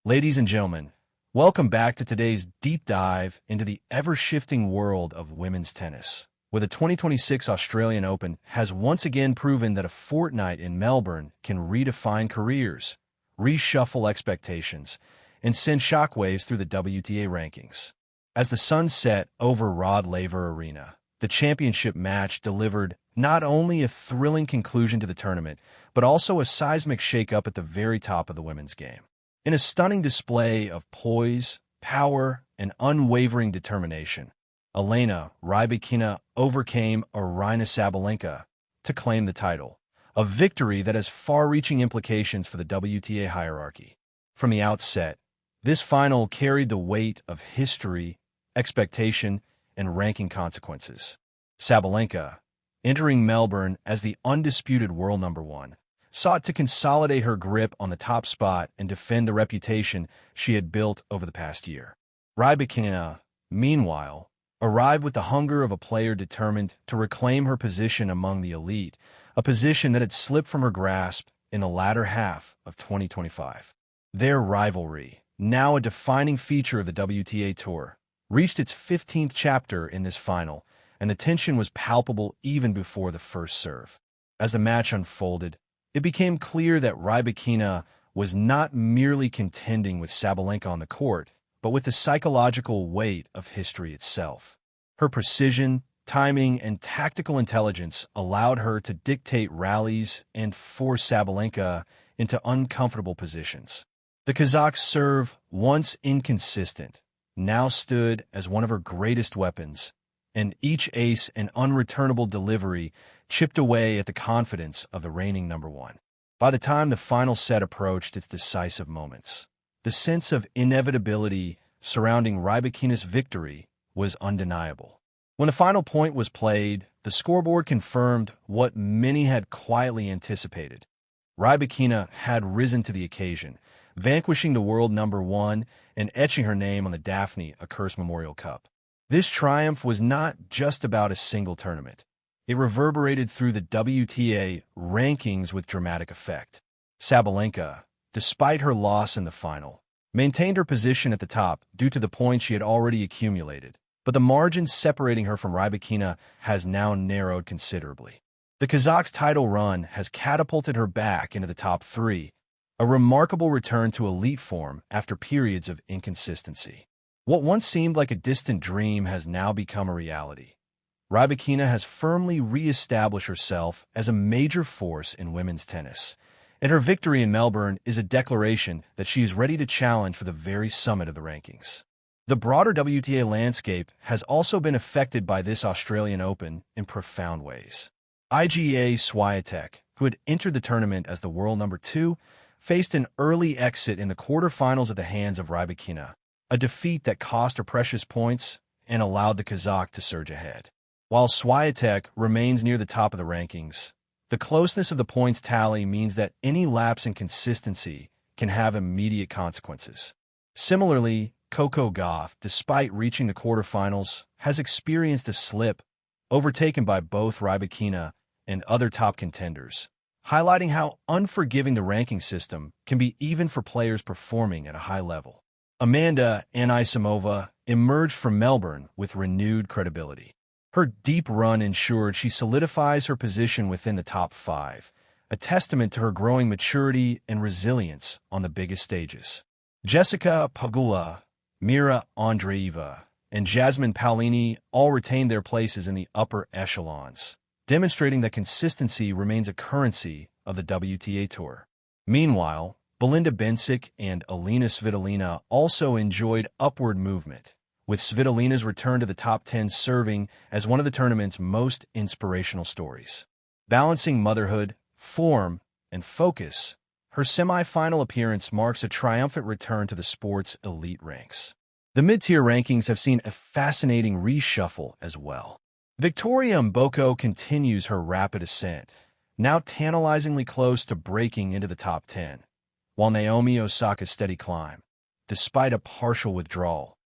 Ladies and gentlemen, welcome back to today's deep dive into the ever-shifting world of women's tennis, where the 2026 Australian Open has once again proven that a fortnight in Melbourne can redefine careers, reshuffle expectations, and send shockwaves through the WTA rankings. As the sun set over Rod Laver Arena, the championship match delivered not only a thrilling conclusion to the tournament, but also a seismic shakeup at the very top of the women's game. In a stunning display of poise, power, and unwavering determination, Elena Rybakina overcame Aryna Sabalenka to claim the title, a victory that has far-reaching implications for the WTA hierarchy. From the outset, this final carried the weight of history, expectation, and ranking consequences. Sabalenka, entering Melbourne as the undisputed world number one, sought to consolidate her grip on the top spot and defend the reputation she had built over the past year. Rybakina, meanwhile, arrived with the hunger of a player determined to reclaim her position among the elite, a position that had slipped from her grasp in the latter half of 2025. Their rivalry, now a defining feature of the WTA Tour, reached its 15th chapter in this final, and the tension was palpable even before the first serve. As the match unfolded, it became clear that Rybakina was not merely contending with Sabalenka on the court, but with the psychological weight of history itself. Her precision, timing, and tactical intelligence allowed her to dictate rallies and force Sabalenka into uncomfortable positions. The Kazakh's serve, once inconsistent, now stood as one of her greatest weapons, and each ace and unreturnable delivery chipped away at the confidence of the reigning number one. By the time the final set approached its decisive moments, the sense of inevitability surrounding Rybakina's victory was undeniable. When the final point was played, the scoreboard confirmed what many had quietly anticipated. Rybakina had risen to the occasion, vanquishing the world number one and etching her name on the Daphne Akers Memorial Cup. This triumph was not just about a single tournament. It reverberated through the WTA rankings with dramatic effect. Sabalenka, despite her loss in the final, maintained her position at the top due to the points she had already accumulated, but the margin separating her from Rybakina has now narrowed considerably. The Kazakh's title run has catapulted her back into the top three, a remarkable return to elite form after periods of inconsistency. What once seemed like a distant dream has now become a reality. Rybakina has firmly re-established herself as a major force in women's tennis, and her victory in Melbourne is a declaration that she is ready to challenge for the very summit of the rankings. The broader WTA landscape has also been affected by this Australian Open in profound ways. Gauff Świątek, who had entered the tournament as the world number two, faced an early exit in the quarterfinals at the hands of Rybakina, a defeat that cost her precious points and allowed the Kazakh to surge ahead. While Świątek remains near the top of the rankings, the closeness of the points tally means that any lapse in consistency can have immediate consequences. Similarly, Coco Gauff, despite reaching the quarterfinals, has experienced a slip, overtaken by both Rybakina and other top contenders, highlighting how unforgiving the ranking system can be even for players performing at a high level. Amanda Anisimova emerged from Melbourne with renewed credibility. Her deep run ensured she solidifies her position within the top five, a testament to her growing maturity and resilience on the biggest stages. Jessica Pegula, Mira Andreeva, and Jasmine Paolini all retained their places in the upper echelons, demonstrating that consistency remains a currency of the WTA Tour. Meanwhile, Belinda Bencic and Elena Svitolina also enjoyed upward movement, with Svitolina's return to the top 10 serving as one of the tournament's most inspirational stories. Balancing motherhood, form, and focus, her semi-final appearance marks a triumphant return to the sport's elite ranks. The mid-tier rankings have seen a fascinating reshuffle as well. Victoria Mboko continues her rapid ascent, now tantalizingly close to breaking into the top 10, while Naomi Osaka's steady climb, despite a partial withdrawal,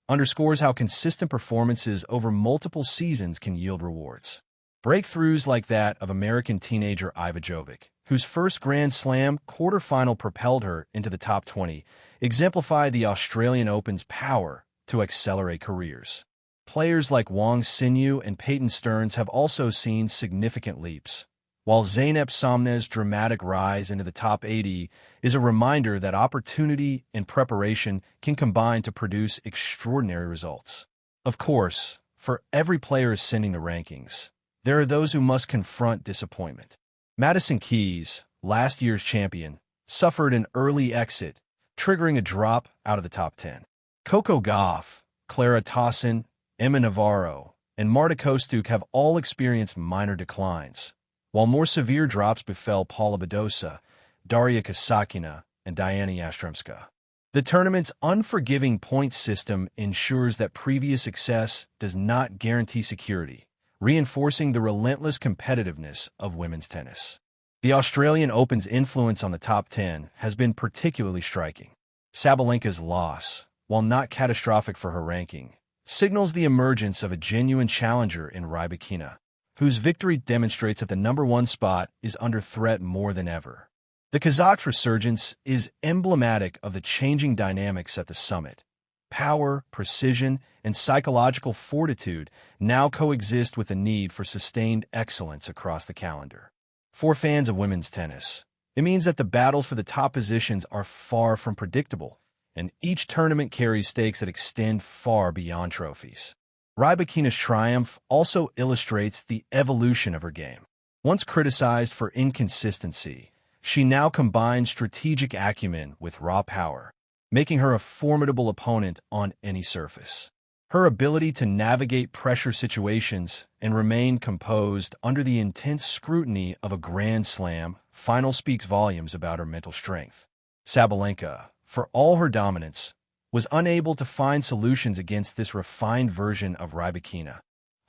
underscores how consistent performances over multiple seasons can yield rewards. Breakthroughs like that of American teenager Iva Jovic, whose first Grand Slam quarterfinal propelled her into the top 20, exemplify the Australian Open's power to accelerate careers. Players like Wang Xinyu and Peyton Stearns have also seen significant leaps, while Zeynep Somneh's dramatic rise into the top 80 is a reminder that opportunity and preparation can combine to produce extraordinary results. Of course, for every player ascending the rankings, there are those who must confront disappointment. Madison Keys, last year's champion, suffered an early exit, triggering a drop out of the top 10. Coco Gauff, Clara Tauson, Emma Navarro, and Marta Kostyuk have all experienced minor declines, while more severe drops befell Paula Badosa, Daria Kasatkina, and Diana Yastremska. The tournament's unforgiving point system ensures that previous success does not guarantee security, reinforcing the relentless competitiveness of women's tennis. The Australian Open's influence on the top 10 has been particularly striking. Sabalenka's loss, while not catastrophic for her ranking, signals the emergence of a genuine challenger in Rybakina, whose victory demonstrates that the #1 spot is under threat more than ever. The Kazakh's resurgence is emblematic of the changing dynamics at the summit. Power, precision, and psychological fortitude now coexist with the need for sustained excellence across the calendar. For fans of women's tennis, it means that the battles for the top positions are far from predictable, and each tournament carries stakes that extend far beyond trophies. Rybakina's triumph also illustrates the evolution of her game. Once criticized for inconsistency, she now combines strategic acumen with raw power, making her a formidable opponent on any surface. Her ability to navigate pressure situations and remain composed under the intense scrutiny of a Grand Slam final speaks volumes about her mental strength. Sabalenka, for all her dominance, was unable to find solutions against this refined version of Rybakina,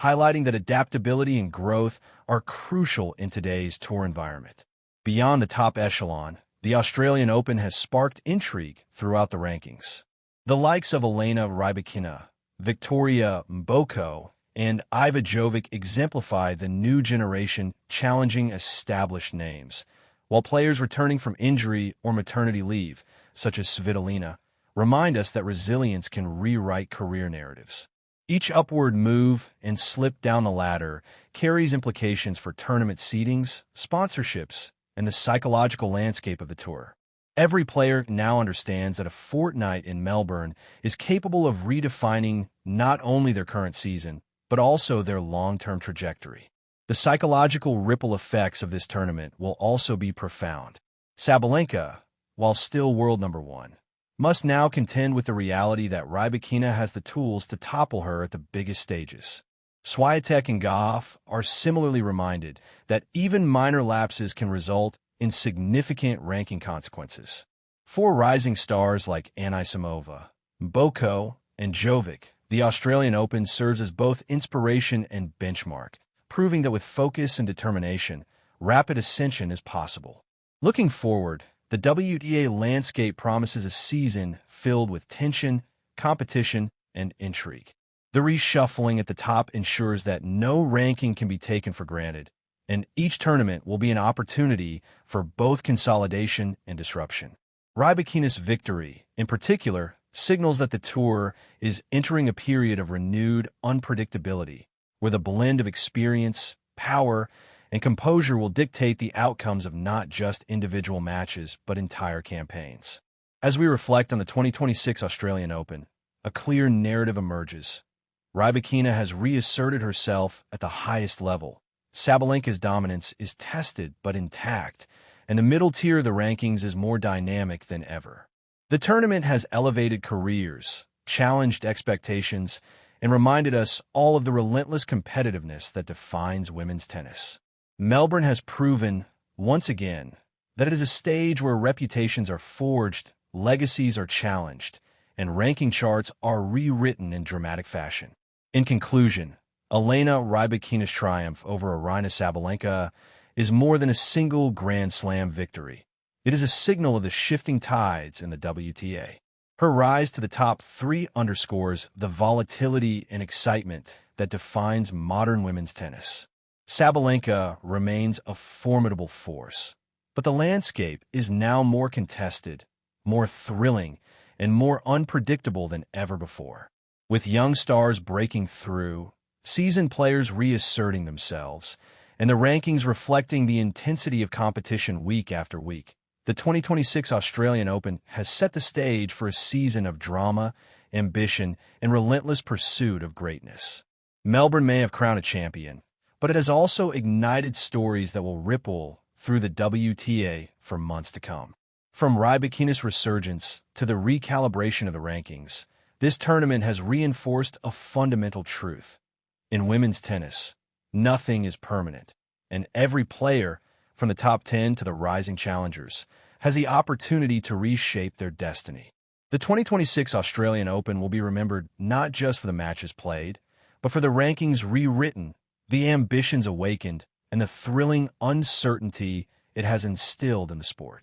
highlighting that adaptability and growth are crucial in today's tour environment. Beyond the top echelon, the Australian Open has sparked intrigue throughout the rankings. The likes of Elena Rybakina, Victoria Mboko, and Iva Jovic exemplify the new generation challenging established names, while players returning from injury or maternity leave, such as Svitolina, remind us that resilience can rewrite career narratives. Each upward move and slip down the ladder carries implications for tournament seedings, sponsorships, and the psychological landscape of the tour. Every player now understands that a fortnight in Melbourne is capable of redefining not only their current season, but also their long-term trajectory. The psychological ripple effects of this tournament will also be profound. Sabalenka, while still world #1, must now contend with the reality that Rybakina has the tools to topple her at the biggest stages. Świątek and Gauff are similarly reminded that even minor lapses can result in significant ranking consequences. For rising stars like Anisimova, Mboko, and Jovic, the Australian Open serves as both inspiration and benchmark, proving that with focus and determination, rapid ascension is possible. Looking forward, the WTA landscape promises a season filled with tension, competition, and intrigue. The reshuffling at the top ensures that no ranking can be taken for granted, and each tournament will be an opportunity for both consolidation and disruption. Rybakina's victory, in particular, signals that the tour is entering a period of renewed unpredictability, where the blend of experience, power, and composure will dictate the outcomes of not just individual matches, but entire campaigns. As we reflect on the 2026 Australian Open, a clear narrative emerges. Rybakina has reasserted herself at the highest level. Sabalenka's dominance is tested but intact, and the middle tier of the rankings is more dynamic than ever. The tournament has elevated careers, challenged expectations, and reminded us all of the relentless competitiveness that defines women's tennis. Melbourne has proven, once again, that it is a stage where reputations are forged, legacies are challenged, and ranking charts are rewritten in dramatic fashion. In conclusion, Elena Rybakina's triumph over Aryna Sabalenka is more than a single Grand Slam victory. It is a signal of the shifting tides in the WTA. Her rise to the top 3 underscores the volatility and excitement that defines modern women's tennis. Sabalenka remains a formidable force, But the landscape is now more contested, more thrilling, and more unpredictable than ever before. With young stars breaking through, seasoned players reasserting themselves, and the rankings reflecting the intensity of competition week after week, the 2026 Australian Open has set the stage for a season of drama, ambition, and relentless pursuit of greatness. Melbourne may have crowned a champion, but it has also ignited stories that will ripple through the WTA for months to come. From Rybakina's resurgence to the recalibration of the rankings, this tournament has reinforced a fundamental truth. In women's tennis, nothing is permanent, and every player, from the top 10 to the rising challengers, has the opportunity to reshape their destiny. The 2026 Australian Open will be remembered not just for the matches played, but for the rankings rewritten, the ambitions awakened, and the thrilling uncertainty it has instilled in the sport.